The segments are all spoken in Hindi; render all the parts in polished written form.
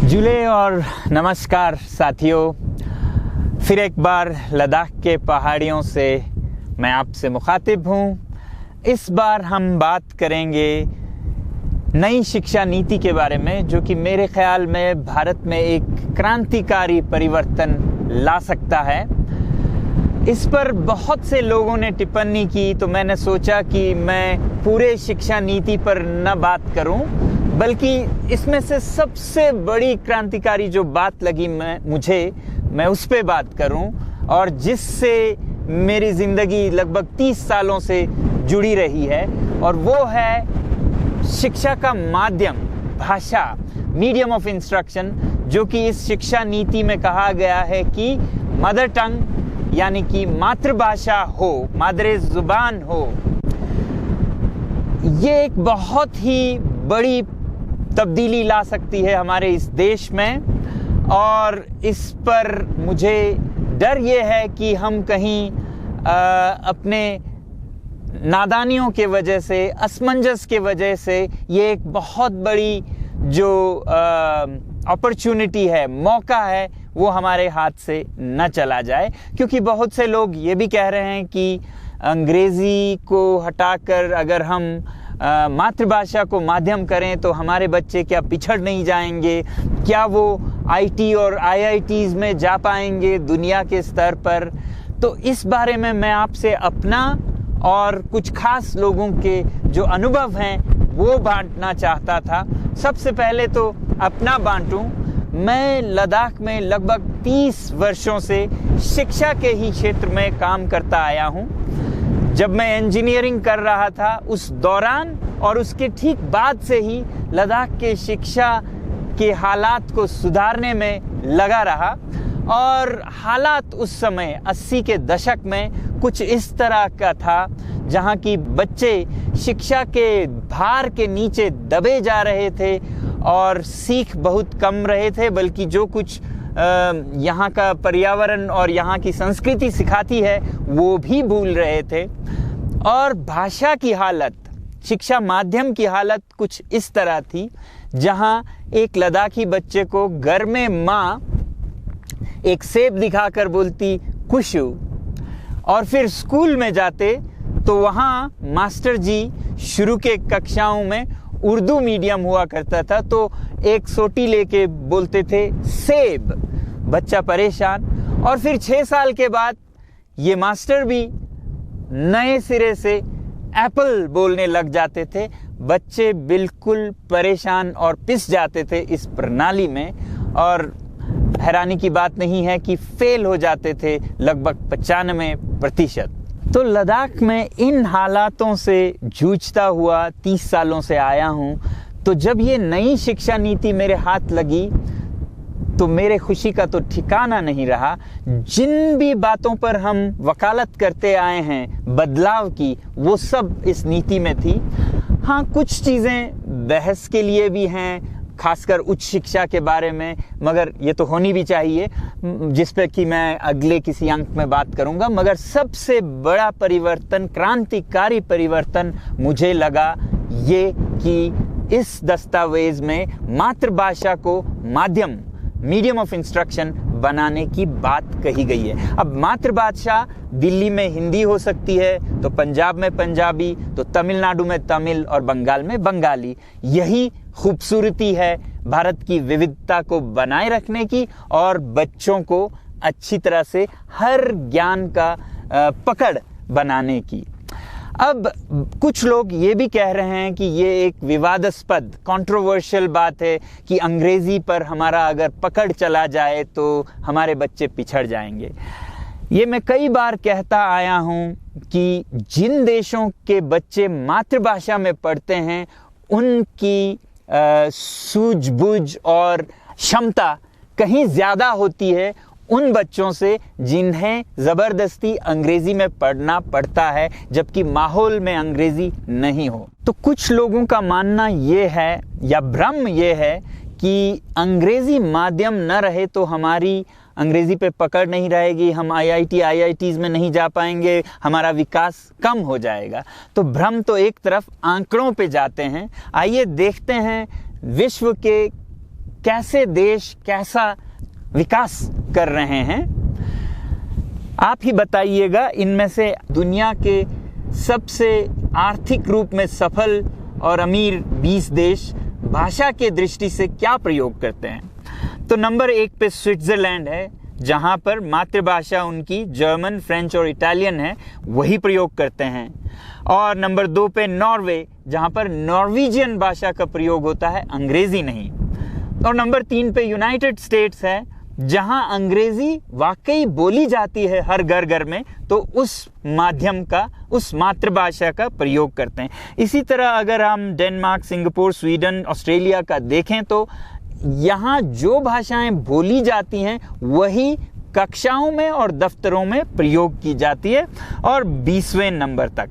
जुले और नमस्कार साथियों, फिर एक बार लद्दाख के पहाड़ियों से मैं आपसे मुखातिब हूँ। इस बार हम बात करेंगे नई शिक्षा नीति के बारे में, जो कि मेरे ख्याल में भारत में एक क्रांतिकारी परिवर्तन ला सकता है। इस पर बहुत से लोगों ने टिप्पणी की, तो मैंने सोचा कि मैं पूरे शिक्षा नीति पर न बात करूं, बल्कि इसमें से सबसे बड़ी क्रांतिकारी जो बात लगी मैं उस पे बात करूं, और जिससे मेरी ज़िंदगी लगभग 30 सालों से जुड़ी रही है, और वो है शिक्षा का माध्यम, भाषा, मीडियम ऑफ इंस्ट्रक्शन, जो कि इस शिक्षा नीति में कहा गया है कि मदर टंग यानी कि मातृभाषा हो, मादरे ज़ुबान हो। ये एक बहुत ही बड़ी तब्दीली ला सकती है हमारे इस देश में, और इस पर मुझे डर ये है कि हम कहीं अपने नादानियों के वजह से, असमंजस के वजह से, ये एक बहुत बड़ी जो अपॉर्चुनिटी है, मौका है, वो हमारे हाथ से न चला जाए। क्योंकि बहुत से लोग ये भी कह रहे हैं कि अंग्रेज़ी को हटाकर अगर हम मातृभाषा को माध्यम करें तो हमारे बच्चे क्या पिछड़ नहीं जाएंगे, क्या वो आईटी और आईआईटीज़ में जा पाएंगे दुनिया के स्तर पर। तो इस बारे में मैं आपसे अपना और कुछ खास लोगों के जो अनुभव हैं वो बांटना चाहता था। सबसे पहले तो अपना बांटूं। मैं लद्दाख में लगभग 30 वर्षों से शिक्षा के ही क्षेत्र में काम करता आया हूं। जब मैं इंजीनियरिंग कर रहा था उस दौरान और उसके ठीक बाद से ही लद्दाख के शिक्षा के हालात को सुधारने में लगा रहा, और हालात उस समय 80 के दशक में कुछ इस तरह का था जहां की बच्चे शिक्षा के भार के नीचे दबे जा रहे थे और सीख बहुत कम रहे थे, बल्कि जो कुछ यहाँ का पर्यावरण और यहाँ की संस्कृति सिखाती है वो भी भूल रहे थे। और भाषा की हालत, शिक्षा माध्यम की हालत कुछ इस तरह थी जहाँ एक लद्दाखी बच्चे को घर में माँ एक सेब दिखाकर बोलती खुशू, और फिर स्कूल में जाते तो वहाँ मास्टर जी शुरू के कक्षाओं में उर्दू मीडियम हुआ करता था, तो एक सोटी लेके बोलते थे सेब, बच्चा परेशान। और फिर 6 साल के बाद ये मास्टर भी नए सिरे से एप्पल बोलने लग जाते थे। बच्चे बिल्कुल परेशान और पिस जाते थे इस प्रणाली में, और हैरानी की बात नहीं है कि फेल हो जाते थे लगभग 95%। तो लद्दाख में इन हालातों से जूझता हुआ 30 सालों से आया हूँ। तो जब ये नई शिक्षा नीति मेरे हाथ लगी तो मेरे खुशी का तो ठिकाना नहीं रहा। जिन भी बातों पर हम वकालत करते आए हैं बदलाव की, वो सब इस नीति में थी। हाँ, कुछ चीज़ें बहस के लिए भी हैं, खासकर उच्च शिक्षा के बारे में, मगर ये तो होनी भी चाहिए, जिस पे कि मैं अगले किसी अंक में बात करूंगा। मगर सबसे बड़ा परिवर्तन, क्रांतिकारी परिवर्तन मुझे लगा ये कि इस दस्तावेज में मातृभाषा को माध्यम, मीडियम ऑफ इंस्ट्रक्शन बनाने की बात कही गई है। अब मातृभाषा दिल्ली में हिंदी हो सकती है, तो पंजाब में पंजाबी, तो तमिलनाडु में तमिल और बंगाल में बंगाली। यही खूबसूरती है भारत की विविधता को बनाए रखने की और बच्चों को अच्छी तरह से हर ज्ञान का पकड़ बनाने की। अब कुछ लोग ये भी कह रहे हैं कि ये एक विवादास्पद, कंट्रोवर्शियल बात है कि अंग्रेज़ी पर हमारा अगर पकड़ चला जाए तो हमारे बच्चे पिछड़ जाएंगे। ये मैं कई बार कहता आया हूँ कि जिन देशों के बच्चे मातृभाषा में पढ़ते हैं उनकी सूझबूझ और क्षमता कहीं ज़्यादा होती है उन बच्चों से जिन्हें ज़बरदस्ती अंग्रेज़ी में पढ़ना पड़ता है, जबकि माहौल में अंग्रेज़ी नहीं हो। तो कुछ लोगों का मानना ये है, या भ्रम ये है, कि अंग्रेज़ी माध्यम न रहे तो हमारी अंग्रेज़ी पे पकड़ नहीं रहेगी, हम आईआईटीज़ में नहीं जा पाएंगे, हमारा विकास कम हो जाएगा। तो भ्रम तो एक तरफ, आंकड़ों पे जाते हैं। आइए देखते हैं विश्व के कैसे देश कैसा विकास कर रहे हैं। आप ही बताइएगा, इनमें से दुनिया के सबसे आर्थिक रूप में सफल और अमीर 20 देश भाषा के दृष्टि से क्या प्रयोग करते हैं। तो नंबर 1 पे स्विट्जरलैंड है, जहां पर मातृभाषा उनकी जर्मन, फ्रेंच और इटालियन है, वही प्रयोग करते हैं। और नंबर 2 पे नॉर्वे, जहां पर नॉर्वेजियन भाषा का प्रयोग होता है, अंग्रेजी नहीं। और नंबर 3 पे यूनाइटेड स्टेट्स है, जहां अंग्रेजी वाकई बोली जाती है हर घर घर में, तो उस माध्यम का, उस मातृभाषा का प्रयोग करते हैं। इसी तरह अगर हम डेनमार्क, सिंगापुर, स्वीडन, ऑस्ट्रेलिया का देखें तो यहाँ जो भाषाएं बोली जाती हैं वही कक्षाओं में और दफ्तरों में प्रयोग की जाती है, और 20वें नंबर तक।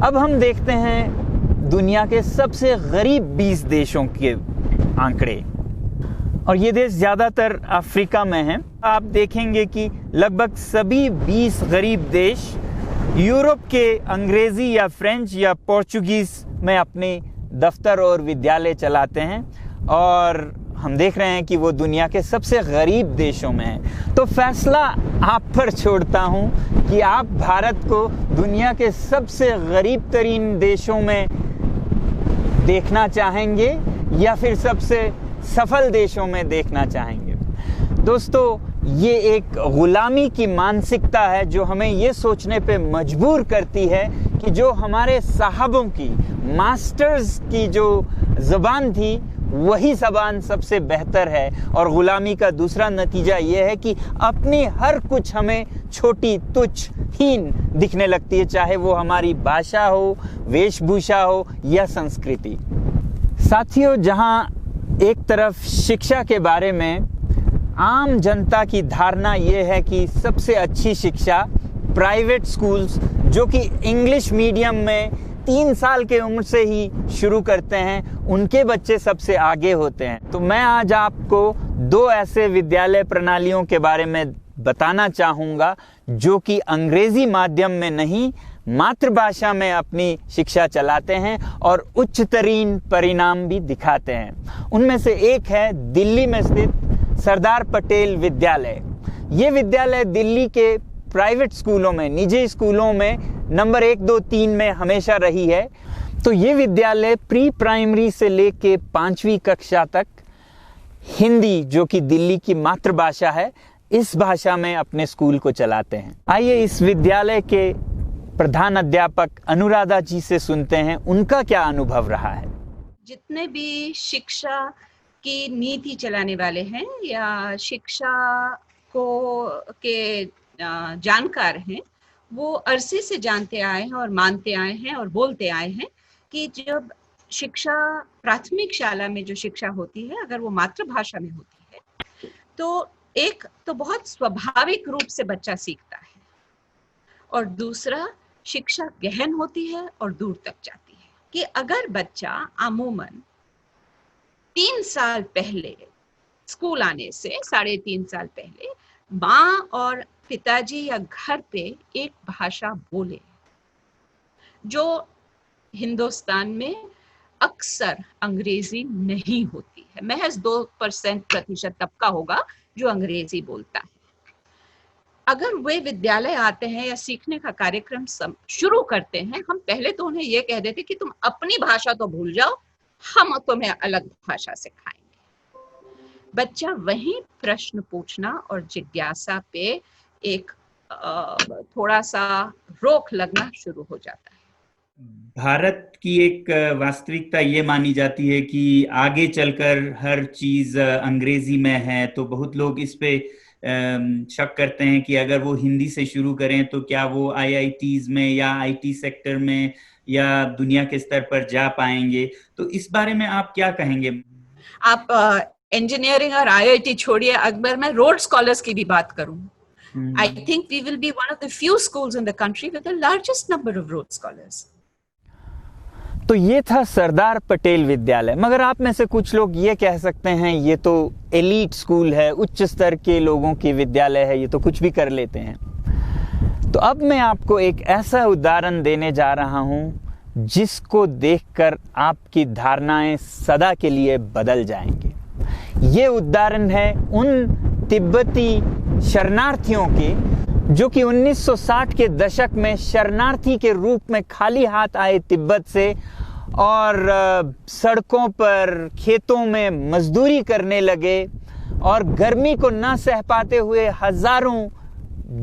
अब हम देखते हैं दुनिया के सबसे गरीब 20 देशों के आंकड़े, और ये देश ज़्यादातर अफ्रीका में हैं। आप देखेंगे कि लगभग सभी 20 गरीब देश यूरोप के अंग्रेज़ी या फ्रेंच या पोर्चुगीज़ में अपने दफ्तर और विद्यालय चलाते हैं, और हम देख रहे हैं कि वो दुनिया के सबसे गरीब देशों में हैं। तो फैसला आप पर छोड़ता हूं कि आप भारत को दुनिया के सबसे गरीब तरीन देशों में देखना चाहेंगे या फिर सबसे सफल देशों में देखना चाहेंगे। दोस्तों, ये एक गुलामी की मानसिकता है जो हमें ये सोचने पे मजबूर करती है कि जो हमारे साहबों की, मास्टर्स की जो ज़बान थी वही ज़बान सबसे बेहतर है। और गुलामी का दूसरा नतीजा ये है कि अपनी हर कुछ हमें छोटी, तुच्छ, हीन दिखने लगती है, चाहे वो हमारी भाषा हो, वेशभूषा हो या संस्कृति। साथियों, जहाँ एक तरफ शिक्षा के बारे में आम जनता की धारणा ये है कि सबसे अच्छी शिक्षा प्राइवेट स्कूल्स, जो कि इंग्लिश मीडियम में 3 साल के उम्र से ही शुरू करते हैं, उनके बच्चे सबसे आगे होते हैं। तो मैं आज आपको 2 ऐसे विद्यालय प्रणालियों के बारे में बताना चाहूँगा जो कि अंग्रेजी माध्यम में नहीं, मातृभाषा में अपनी शिक्षा चलाते हैं और उच्चतरीन परिणाम भी दिखाते हैं। उनमें से एक है दिल्ली में स्थित सरदार पटेल विद्यालय। ये विद्यालय दिल्ली के प्राइवेट स्कूलों में, निजी स्कूलों में नंबर 1, 2, 3 में हमेशा रही है। तो ये विद्यालय प्री प्राइमरी से लेके 5वीं कक्षा तक हिंदी, जो कि दिल्ली की मातृभाषा है, इस भाषा में अपने स्कूल को चलाते हैं। आइए इस विद्यालय के प्रधान अध्यापक अनुराधा जी से सुनते हैं उनका क्या अनुभव रहा है। जितने भी शिक्षा की नीति चलाने वाले हैं या शिक्षा को के जानकार हैं, वो अरसे से जानते आए हैं और मानते आए हैं और बोलते आए हैं कि जब शिक्षा प्राथमिक शाला में जो शिक्षा होती है, अगर वो मातृभाषा में होती है तो एक तो बहुत स्वाभाविक रूप से बच्चा सीखता है, और दूसरा शिक्षा गहन होती है और दूर तक जाती है। कि अगर बच्चा अमूमन 3 साल पहले स्कूल आने से 3.5 साल पहले माँ और पिताजी या घर पे एक भाषा बोले, जो हिंदुस्तान में अक्सर अंग्रेजी नहीं होती है, महज 2% तबका होगा जो अंग्रेजी बोलता है। अगर वे विद्यालय आते हैं या सीखने का कार्यक्रम शुरू करते हैं, हम पहले तो उन्हें यह कह देते कि तुम अपनी भाषा तो भूल जाओ, हम तुम्हें अलग भाषा सिखाएंगे। बच्चा वहीं प्रश्न पूछना और जिज्ञासा पे एक थोड़ा सा रोक लगना शुरू हो जाता है। भारत की एक वास्तविकता ये मानी जाती है कि आगे चलकर हर चीज अंग्रेजी में है, तो बहुत लोग इस पे शक करते हैं कि अगर वो हिंदी से शुरू करें तो क्या वो IITs में या IT सेक्टर में या दुनिया के स्तर पर जा पाएंगे। तो इस बारे में आप क्या कहेंगे? आप इंजीनियरिंग और IIT छोड़िए, अगर मैं रोड स्कॉलर्स की भी बात करूं, I think we will be one of the few schools in the country with the largest number of road scholars. तो ये था सरदार पटेल विद्यालय। मगर आप में से कुछ लोग ये कह सकते हैं ये तो एलीट स्कूल है, उच्च स्तर के लोगों की विद्यालय है, ये तो कुछ भी कर लेते हैं। तो अब मैं आपको एक ऐसा उदाहरण देने जा रहा हूं जिसको देखकर आपकी धारणाएं सदा के लिए बदल जाएंगे। ये उदाहरण है उन तिब्बती शरणार्थियों के जो कि 1960 के दशक में शरणार्थी के रूप में खाली हाथ आए तिब्बत से और सड़कों पर खेतों में मजदूरी करने लगे और गर्मी को ना सह पाते हुए हजारों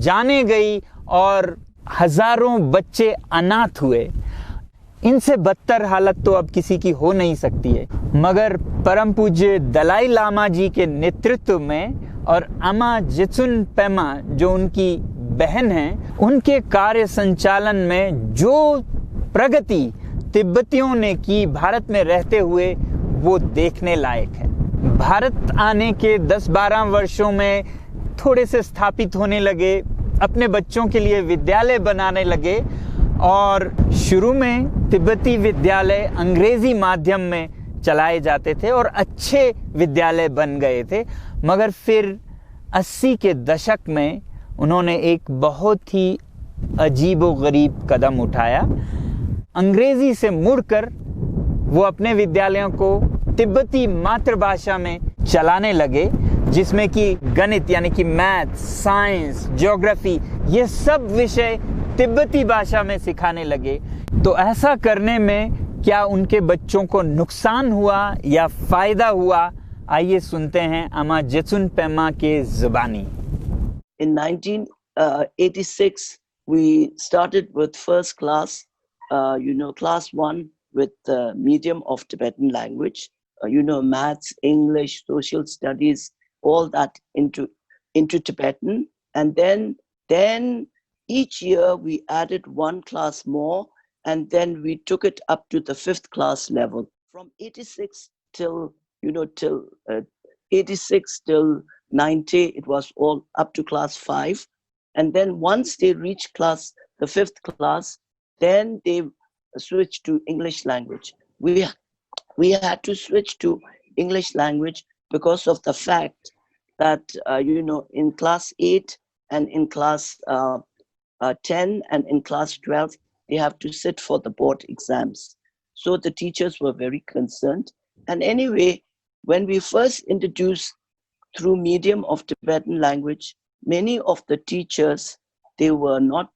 जाने गई और हजारों बच्चे अनाथ हुए। इनसे बदतर हालत तो अब किसी की हो नहीं सकती है, मगर परम पूज्य दलाई लामा जी के नेतृत्व में और अमा जित्सुन पेमा जो उनकी बहन हैं, उनके कार्य संचालन में जो प्रगति तिब्बतियों ने की भारत में रहते हुए, वो देखने लायक है। भारत आने के 10-12 वर्षों में थोड़े से स्थापित होने लगे, अपने बच्चों के लिए विद्यालय बनाने लगे और शुरू में तिब्बती विद्यालय अंग्रेजी माध्यम में चलाए जाते थे और अच्छे विद्यालय बन गए थे। मगर फिर 80 के दशक में उन्होंने एक बहुत ही अजीबोगरीब कदम उठाया। अंग्रेजी से मुड़कर वो अपने विद्यालयों को तिब्बती मातृभाषा में चलाने लगे, जिसमें कि गणित यानी कि मैथ, साइंस, ज्योग्राफी, ये सब विषय तिब्बती भाषा में सिखाने लगे। तो ऐसा करने में क्या उनके बच्चों को नुकसान हुआ या फायदा हुआ? आइए सुनते हैं अमा जित्सुन पेमा के जुबानी। In 1986, we started with first class, class 1 with the medium of Tibetan language, maths, English, social studies, all that into Tibetan. And then each year we added one class more, and then we took it up to the 5th class level. From 86 till 86 till 90, it was all up to class 5. And then once they reached the 5th class, then they switched to English language. We had to switch to English language because of the fact that, in class 8 and in class 10 and in class 12, they have to sit for the board exams. So the teachers were very concerned. And anyway, when we first introduced through medium of Tibetan language, many of the teachers, they were not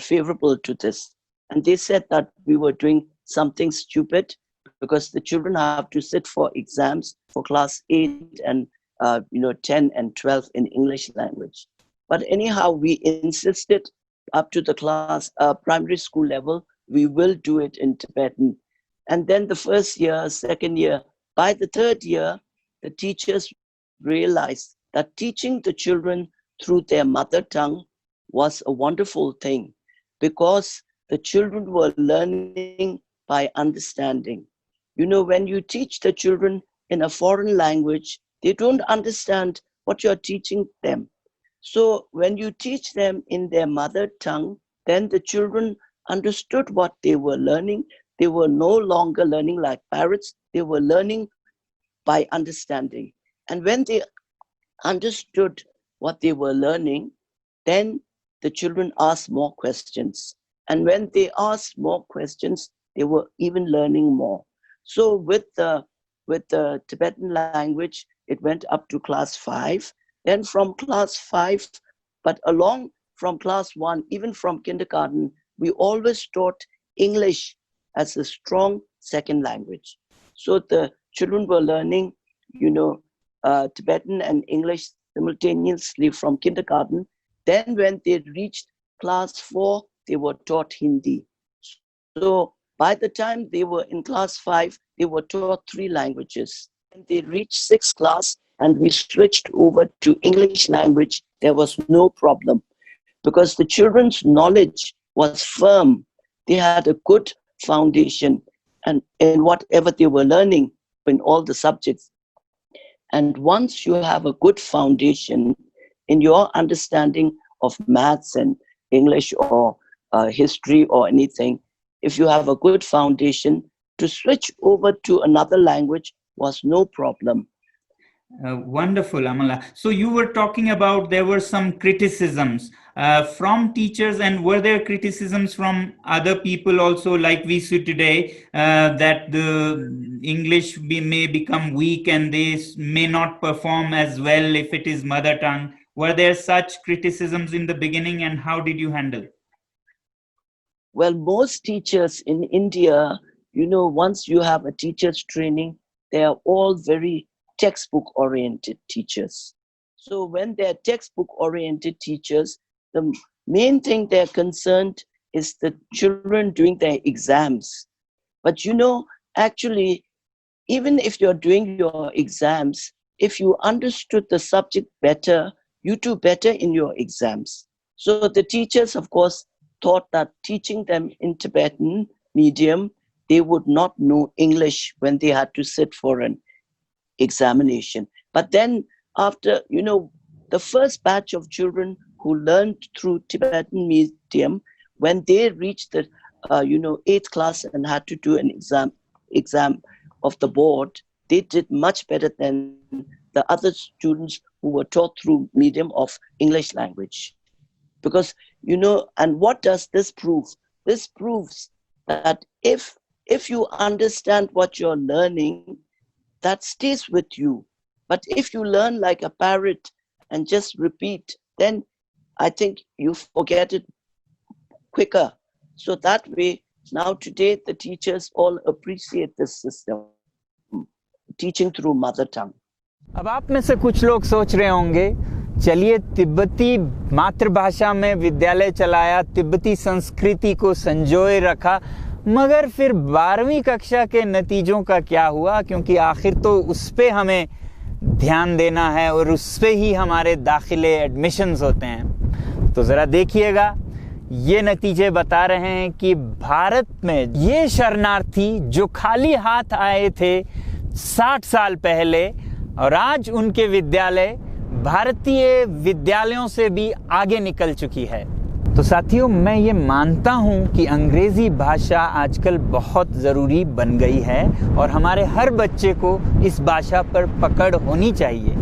favorable to this. And they said that we were doing something stupid because the children have to sit for exams for class 8 and 10 and 12 in English language. But anyhow, we insisted up to the class primary school level, we will do it in Tibetan. And then the first year, second year, by the third year, the teachers realized that teaching the children through their mother tongue was a wonderful thing because the children were learning by understanding. When you teach the children in a foreign language, they don't understand what you're teaching them. So when you teach them in their mother tongue, then the children understood what they were learning. They were no longer learning like parrots. They were learning by understanding. And when they understood what they were learning, then the children asked more questions. And when they asked more questions, they were even learning more. So with the Tibetan language, it went up to class 5. Then from class 5, but along from class 1, even from kindergarten, we always taught English as a strong second language. So the children were learning, Tibetan and English simultaneously from kindergarten. Then when they reached class 4, they were taught Hindi. So by the time they were in class 5, they were taught 3 languages. When they reached 6th class and we switched over to English language, there was no problem because the children's knowledge was firm. They had a good foundation and in whatever they were learning in all the subjects. And once you have a good foundation in your understanding of maths and English or history or anything, if you have a good foundation, to switch over to another language was no problem. Wonderful, Amala. So you were talking about there were some criticisms from teachers, and were there criticisms from other people also, like we see today, that the English may become weak and they may not perform as well if it is mother tongue? Were there such criticisms in the beginning, and how did you handle? Well, most teachers in India, once you have a teacher's training, they are all very textbook oriented teachers. So when they're textbook oriented teachers, the main thing they're concerned is the children doing their exams. But actually, even if you're doing your exams, if you understood the subject better, you do better in your exams. So the teachers, of course, thought that teaching them in Tibetan medium, they would not know English when they had to sit for an examination. But then after, the first batch of children who learned through Tibetan medium, when they reached the, 8th class and had to do an exam of the board, they did much better than the other students who were taught through medium of English language. Because, and what does this prove? This proves that if you understand what you're learning, that stays with you. But if you learn like a parrot and just repeat, then I think you forget it quicker. So that way, now today, the teachers all appreciate this system, teaching through mother tongue. अब आप में से कुछ लोग सोच रहे होंगे, चलिए तिब्बती मातृभाषा में विद्यालय चलाया, तिब्बती संस्कृति को संजोए रखा, मगर फिर 12वीं कक्षा के नतीजों का क्या हुआ? क्योंकि आखिर तो उस पे हमें ध्यान देना है और उस पे ही हमारे दाखिले एडमिशन्स होते हैं। तो ज़रा देखिएगा, ये नतीजे बता रहे हैं कि भारत में ये शरणार्थी जो खाली हाथ आए थे 60 साल पहले, और आज उनके विद्यालय भारतीय विद्यालयों से भी आगे निकल चुकी है। तो साथियों, मैं ये मानता हूँ कि अंग्रेज़ी भाषा आजकल बहुत ज़रूरी बन गई है और हमारे हर बच्चे को इस भाषा पर पकड़ होनी चाहिए।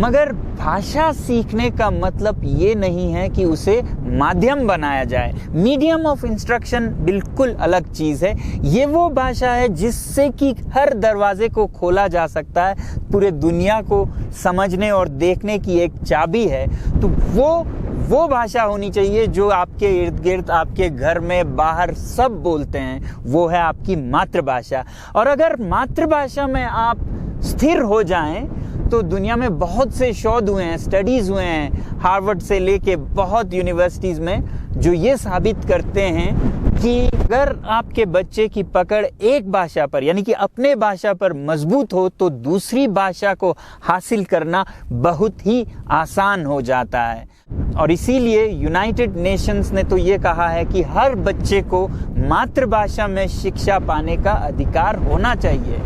मगर भाषा सीखने का मतलब ये नहीं है कि उसे माध्यम बनाया जाए। मीडियम ऑफ इंस्ट्रक्शन बिल्कुल अलग चीज़ है। ये वो भाषा है जिससे कि हर दरवाजे को खोला जा सकता है, पूरे दुनिया को समझने और देखने की एक चाबी है। तो वो भाषा होनी चाहिए जो आपके इर्द गिर्द, आपके घर में, बाहर सब बोलते हैं, वो है आपकी मातृभाषा। और अगर मातृभाषा में आप स्थिर हो जाएं तो दुनिया में बहुत से शोध हुए हैं, स्टडीज़ हुए हैं, हार्वर्ड से लेके बहुत यूनिवर्सिटीज़ में, जो ये साबित करते हैं कि अगर आपके बच्चे की पकड़ एक भाषा पर यानी कि अपने भाषा पर मजबूत हो तो दूसरी भाषा को हासिल करना बहुत ही आसान हो जाता है। और इसीलिए यूनाइटेड नेशंस ने तो ये कहा है कि हर बच्चे को मातृभाषा में शिक्षा पाने का अधिकार होना चाहिए।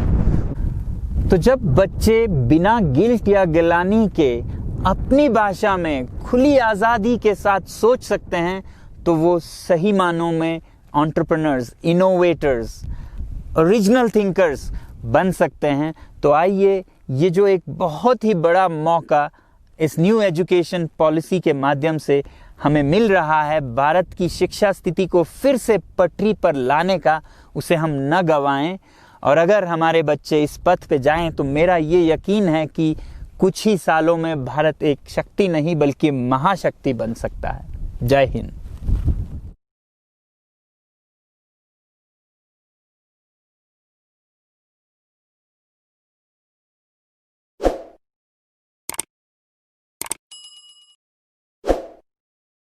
तो जब बच्चे बिना गिल्ट या गिलानी के अपनी भाषा में खुली आज़ादी के साथ सोच सकते हैं तो वो सही मानों में एंटरप्रेन्योर्स, इनोवेटर्स, ओरिजिनल थिंकर्स बन सकते हैं। तो आइए, ये जो एक बहुत ही बड़ा मौका इस न्यू एजुकेशन पॉलिसी के माध्यम से हमें मिल रहा है भारत की शिक्षा स्थिति को फिर से पटरी पर लाने का, उसे हम न गंवाएं। और अगर हमारे बच्चे इस पथ पे जाएं तो मेरा ये यकीन है कि कुछ ही सालों में भारत एक शक्ति नहीं बल्कि महाशक्ति बन सकता है। जय हिंद।